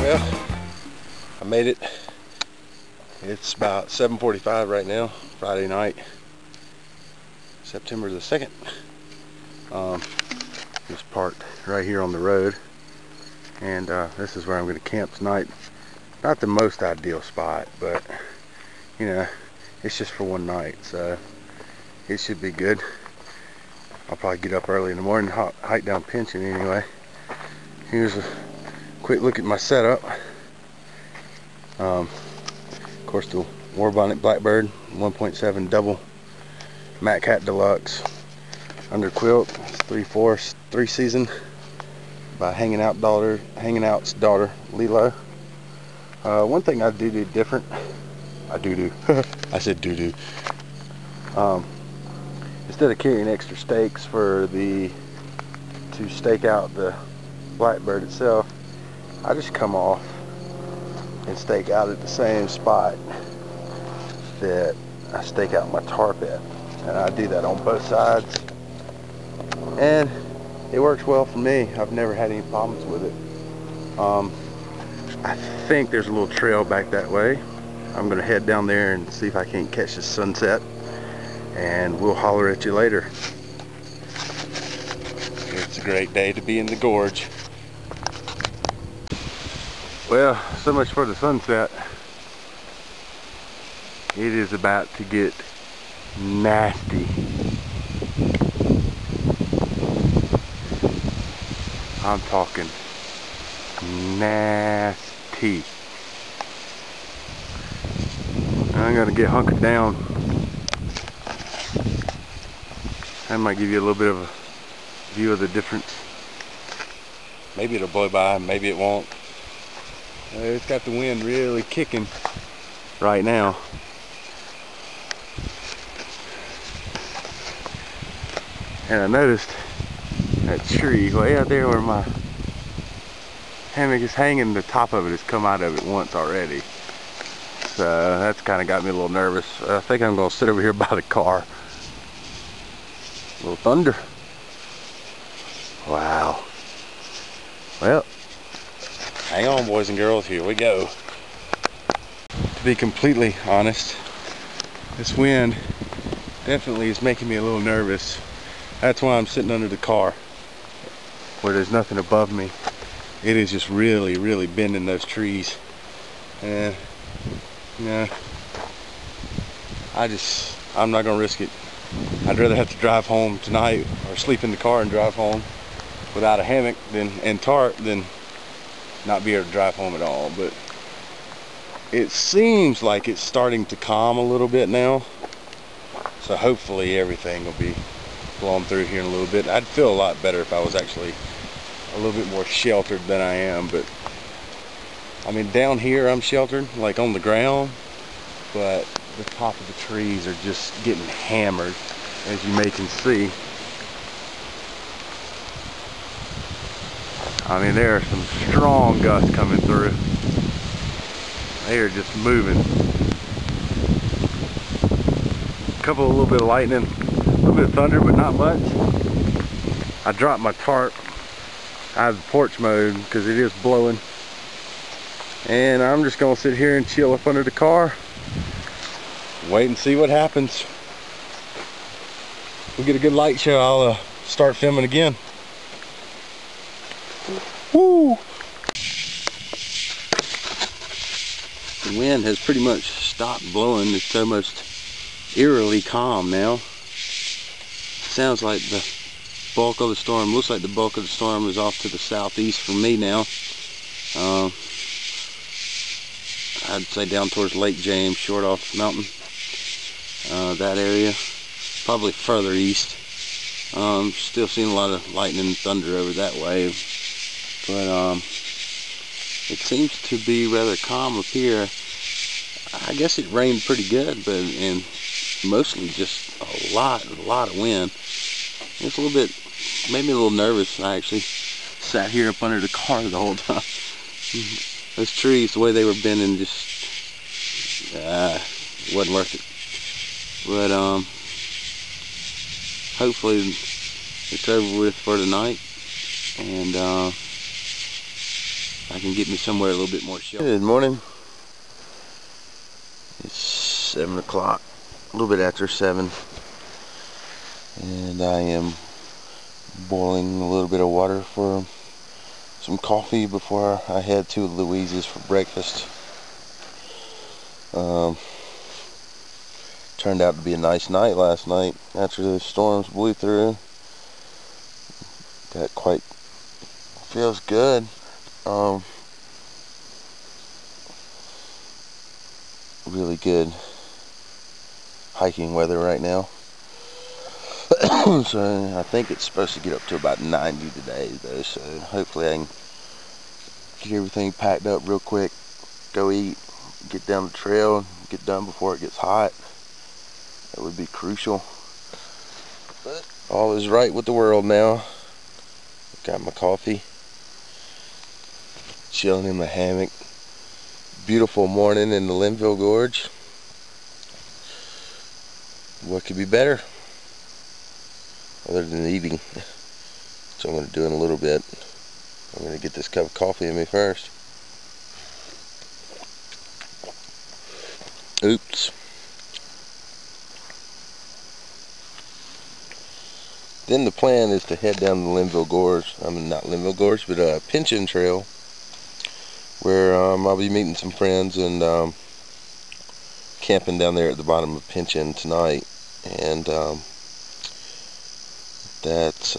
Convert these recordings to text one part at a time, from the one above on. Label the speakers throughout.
Speaker 1: Well, I made it. It's about 7:45 right now, Friday night, September the 2nd. Just parked right here on the road, and this is where I'm going to camp tonight. Not the most ideal spot, but you know, it's just for one night, so it should be good. I'll probably get up early in the morning, hike down Pension anyway. Here's a quick look at my setup. Of course, the War Bonnet Blackbird 1.7 double Mac Hat Deluxe under quilt, 3/4 3-season by Hanging Out's daughter Lilo. One thing I do different. I said do. Instead of carrying extra stakes to stake out the Blackbird itself, I just come off and stake out at the same spot that I stake out my tarp at, and I do that on both sides, and it works well for me. I've never had any problems with it. I think there's a little trail back that way. I'm gonna head down there and see if I can't catch the sunset, and we'll holler at you later. It's a great day to be in the gorge. Well, so much for the sunset. It is about to get nasty. I'm talking nasty. I'm gonna get hunkered down. I might give you a little bit of a view of the difference. Maybe it'll blow by, maybe it won't. It's got the wind really kicking right now. And I noticed that tree way out there where my hammock is hanging, the top of it has come out of it once already. So that's kind of got me a little nervous. I think I'm going to sit over here by the car. A little thunder. Wow. Well, hang on, boys and girls, here we go. To be completely honest, this wind definitely is making me a little nervous. That's why I'm sitting under the car where there's nothing above me. It is just really, really bending those trees. And no, I'm not gonna risk it. I'd rather have to drive home tonight or sleep in the car and drive home without a hammock and tarp than not be able to drive home at all. But it seems like it's starting to calm a little bit now, so hopefully everything will be blowing through here in a little bit. I'd feel a lot better if I was actually a little bit more sheltered than I am. But I mean, down here I'm sheltered, like on the ground, but the top of the trees are just getting hammered, as you may can see. I mean, there are some strong gusts coming through. They are just moving. A little bit of lightning, a little bit of thunder, but not much. I dropped my tarp out of the porch mode because it is blowing. And I'm just gonna sit here and chill up under the car. Wait and see what happens. If we get a good light show, I'll start filming again. Woo! The wind has pretty much stopped blowing. It's almost eerily calm now. Sounds like the bulk of the storm, looks like the bulk of the storm is off to the southeast from me now. I'd say down towards Lake James, short off mountain. That area, probably further east. Still seeing a lot of lightning and thunder over that way, but it seems to be rather calm up here. I guess it rained pretty good, but and mostly just a lot of wind. It's a little bit, made me a little nervous. I actually sat here up under the car the whole time. Those trees, the way they were bending, just wasn't worth it. But hopefully it's over with for tonight, and I can get me somewhere a little bit more shelter. Good morning. It's 7 o'clock, a little bit after 7, and I am boiling a little bit of water for some coffee before I head to Louise's for breakfast. Turned out to be a nice night last night after the storms blew through. Feels good. Really good hiking weather right now. So I think it's supposed to get up to about 90 today though, so hopefully I can get everything packed up real quick, go eat, get down the trail, get done before it gets hot. That would be crucial. But all is right with the world now. Got my coffee, chilling in my hammock. Beautiful morning in the Linville Gorge. What could be better other than eating? So I'm going to do in a little bit. I'm going to get this cup of coffee in me first. Oops. Then the plan is to head down the Linville Gorge. I mean, not Linville Gorge, but Pinchin Trail, where I'll be meeting some friends and camping down there at the bottom of Pinchin tonight. And that's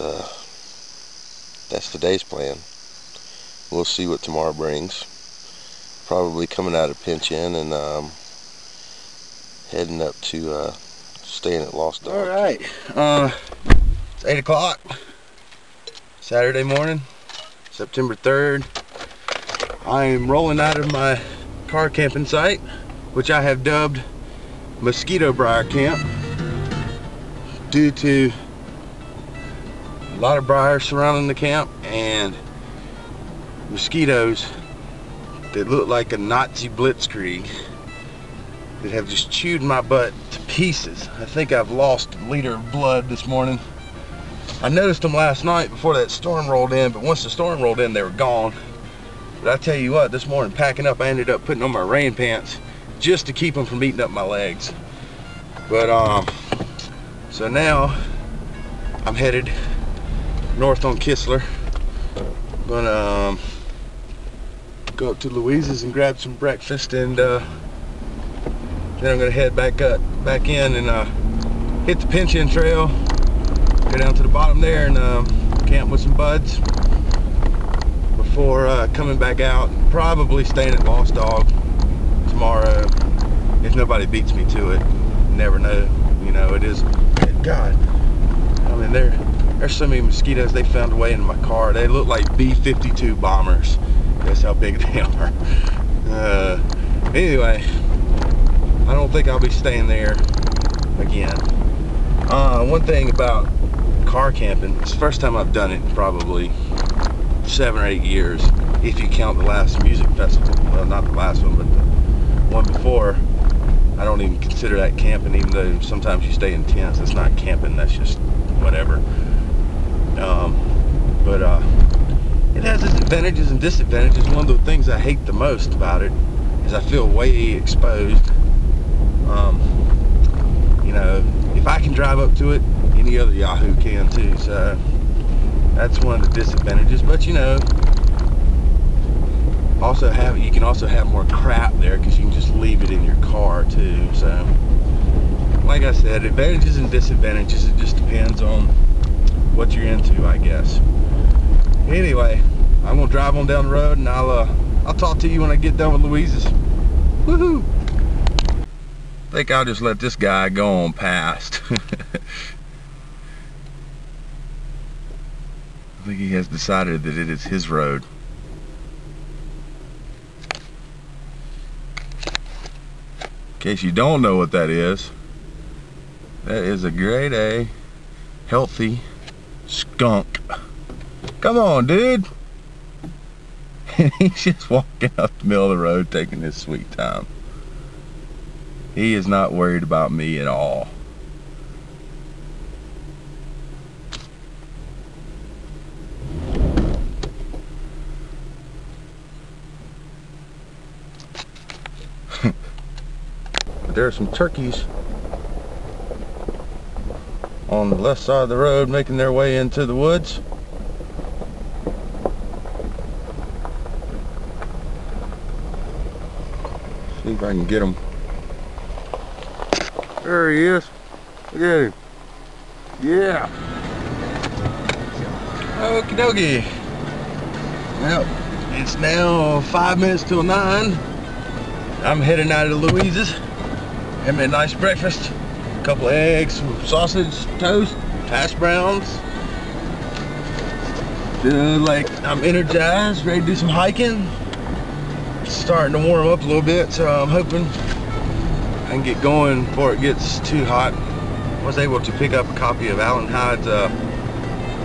Speaker 1: today's plan. We'll see what tomorrow brings. Probably coming out of Pinchin and heading up to staying at Lost Dog. All right. It's 8 o'clock, Saturday morning, September 3rd. I am rolling out of my car camping site, which I have dubbed Mosquito Briar Camp, due to a lot of briars surrounding the camp and mosquitoes that look like a Nazi blitzkrieg that have just chewed my butt to pieces. I think I've lost a liter of blood this morning. I noticed them last night before that storm rolled in, but once the storm rolled in, they were gone. But I tell you what, this morning packing up, I ended up putting on my rain pants just to keep them from eating up my legs. But so now I'm headed north on Kistler. I'm gonna go up to Louise's and grab some breakfast, and then I'm gonna head back in and hit the Pinchin Trail. Go down to the bottom there and camp with some buds before coming back out. Probably staying at Lost Dog tomorrow if nobody beats me to it. You never know. You know, it is. God, I mean, there's so many mosquitoes. They found a way into my car. They look like B-52 bombers. That's how big they are. Anyway, I don't think I'll be staying there again. One thing about car camping, it's the first time I've done it in probably 7 or 8 years, if you count the last music festival. Well, not the last one, but the one before. I don't even consider that camping, even though sometimes you stay in tents. It's not camping, that's just whatever. But it has its advantages and disadvantages. One of the things I hate the most about it is I feel way exposed. You know, if I can drive up to it, any other Yahoo can too, so that's one of the disadvantages. But you know, you can also have more crap there because you can just leave it in your car too. So like I said, advantages and disadvantages, it just depends on what you're into, I guess. Anyway, I'm gonna drive on down the road, and I'll talk to you when I get done with Louise's. Woohoo! I think I'll just let this guy go on past. I think he has decided that it is his road. In case you don't know what that is a grade A, healthy skunk. Come on, dude. And he's just walking up the middle of the road taking his sweet time. He is not worried about me at all. But there are some turkeys on the left side of the road making their way into the woods. See if I can get him. There he is. Look at him. Yeah. Okie dokie. Well, it's now 5 minutes till 9. I'm heading out of Louise's. Had me a nice breakfast. A couple of eggs, some sausage, toast, hash browns. Feel like I'm energized, ready to do some hiking. It's starting to warm up a little bit, so I'm hoping I can get going before it gets too hot. I was able to pick up a copy of Alan Hyde's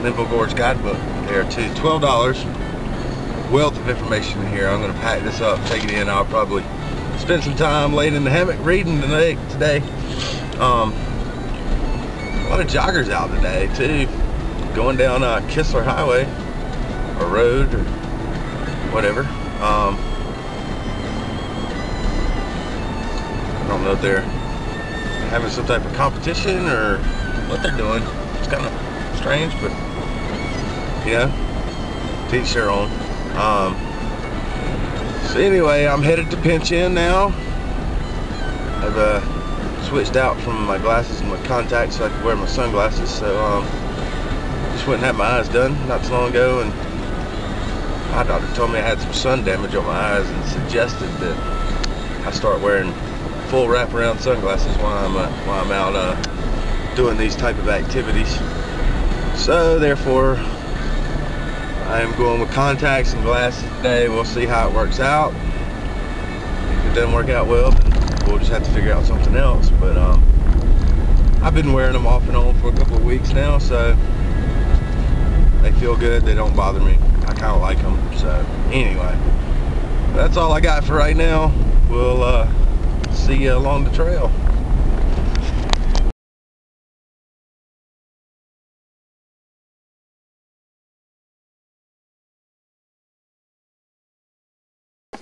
Speaker 1: Linville Gorge guidebook there too. $12. Wealth of information in here. I'm going to pack this up, take it in. I'll probably spend some time laying in the hammock reading today. A lot of joggers out today too, going down Kistler Highway or road or whatever. I don't know if they're having some type of competition or what they're doing. It's kind of strange, but you know, to each their own. So anyway, I'm headed to Pinch In now. I've switched out from my glasses and my contacts so I can wear my sunglasses. So just went and had my eyes done not too long ago, and my doctor told me I had some sun damage on my eyes and suggested that I start wearing full wraparound sunglasses while I'm out doing these type of activities. So therefore, I am going with contacts and glasses today. We'll see how it works out. If it doesn't work out well, then we'll just have to figure out something else. But I've been wearing them off and on for a couple of weeks now, so they feel good. They don't bother me. I kind of like them. So anyway, that's all I got for right now. We'll see you along the trail.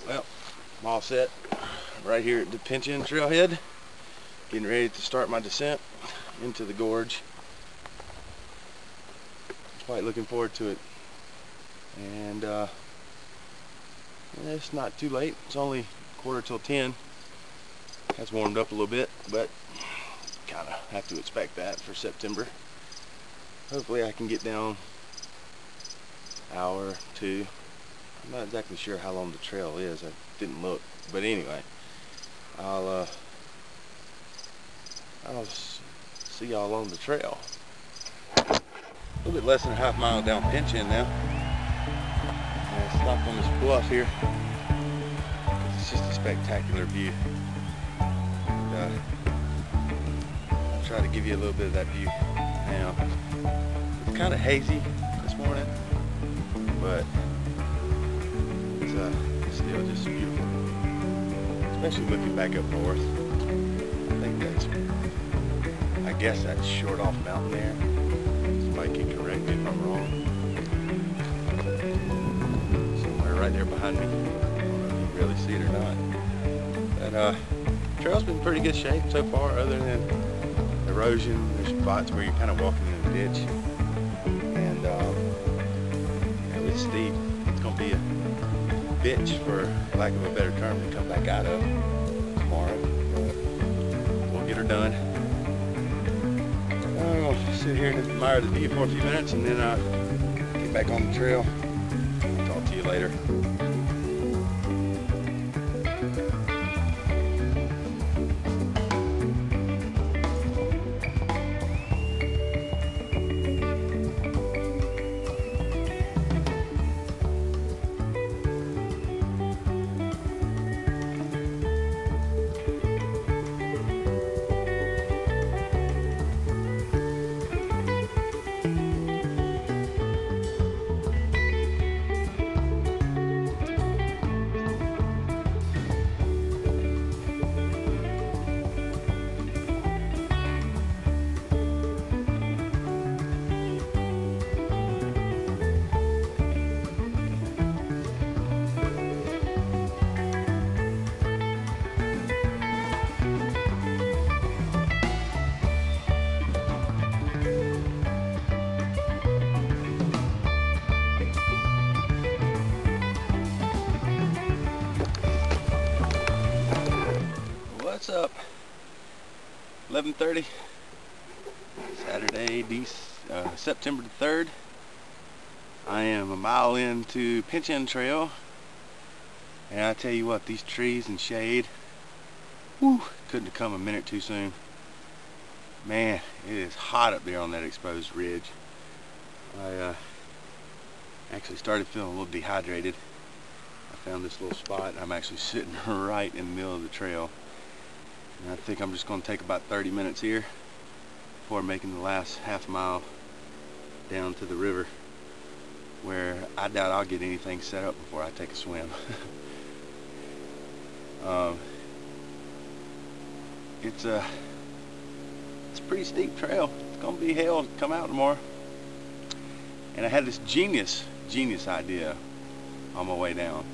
Speaker 1: Well, I'm all set right here at the Pinch In trailhead, getting ready to start my descent into the gorge. Quite looking forward to it, and it's not too late. It's only 9:45. Has warmed up a little bit, but kind of have to expect that for September. Hopefully I can get down an hour or two. I'm not exactly sure how long the trail is. I didn't look, but anyway, I'll see y'all along the trail. A little bit less than a half mile down Pinch In now. And I stopped on this bluff here. It's just a spectacular view. And, I'll try to give you a little bit of that view now. It's kind of hazy this morning, but it's still just beautiful. Especially looking back up north. I guess that's Short Off Mountain there. Somebody can correct me if I'm wrong. Somewhere right there behind me. I don't know if you can really see it or not. But trail's been in pretty good shape so far, other than erosion. There's spots where you're kind of walking in a ditch. And it's steep. It's going to be a bitch, for lack of a better term, to come back out of tomorrow. But we'll get her done. I'll sit here and admire the view for a few minutes, and then get back on the trail. Talk to you later. What's up? 11:30, Saturday, September the 3rd. I am a mile into Pinch End Trail, and I tell you what, these trees and shade, whew, couldn't have come a minute too soon. Man, it is hot up there on that exposed ridge. I actually started feeling a little dehydrated. I found this little spot. I'm actually sitting right in the middle of the trail. And I think I'm just going to take about 30 minutes here before making the last half mile down to the river, where I doubt I'll get anything set up before I take a swim. It's a pretty steep trail. It's going to be hell to come out tomorrow. And I had this genius idea on my way down.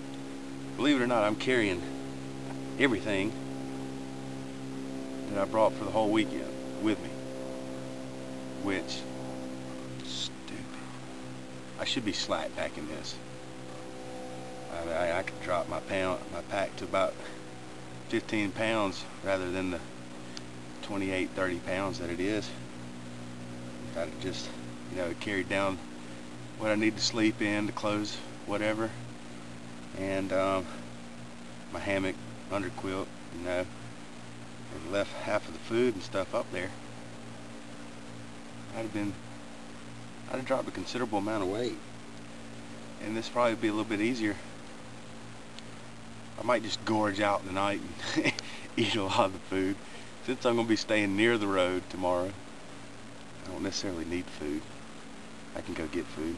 Speaker 1: Believe it or not, I'm carrying everything that I brought for the whole weekend with me. Which, stupid. I should be slack packing this. I could drop my pack to about 15 pounds rather than the 28, 30 pounds that it is. If I'd just, carried down what I need to sleep in, the clothes, whatever, and my hammock, under quilt, and left half of the food and stuff up there, I'd have dropped a considerable amount of weight, and this probably be a little bit easier. I might just gorge out tonight and eat a lot of the food. Since I'm going to be staying near the road tomorrow, I don't necessarily need food. I can go get food.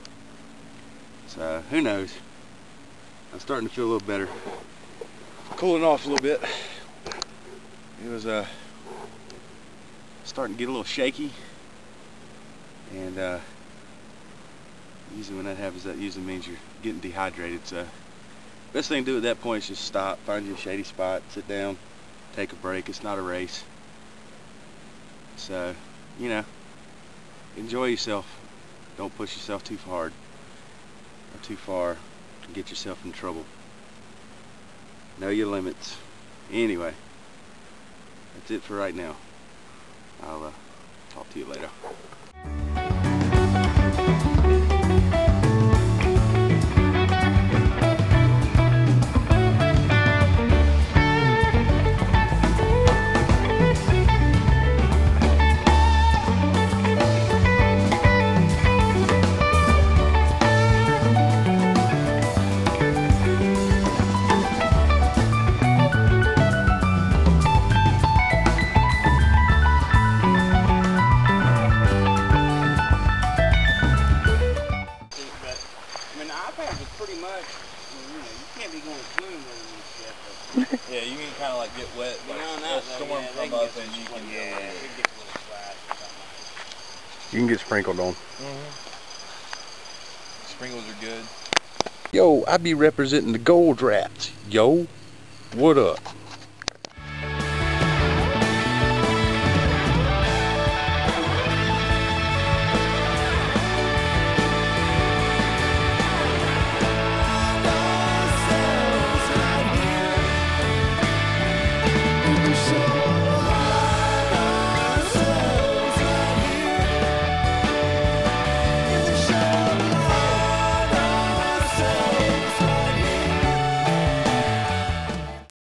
Speaker 1: So, who knows? I'm starting to feel a little better. Cooling off a little bit. It was starting to get a little shaky. And usually when that happens, that usually means you're getting dehydrated. So, best thing to do at that point is just stop, find you a shady spot, sit down, take a break. It's not a race. So, enjoy yourself. Don't push yourself too hard or too far to get yourself in trouble. Know your limits. Anyway, that's it for right now. I'll talk to you later.
Speaker 2: Yeah, you can kind of like get wet, like a storm come up and you can get a little splash or something like that.
Speaker 1: You can get sprinkled on.
Speaker 2: Sprinkles are good.
Speaker 1: Yo, I be representing the Gorge Rats. Yo, what up?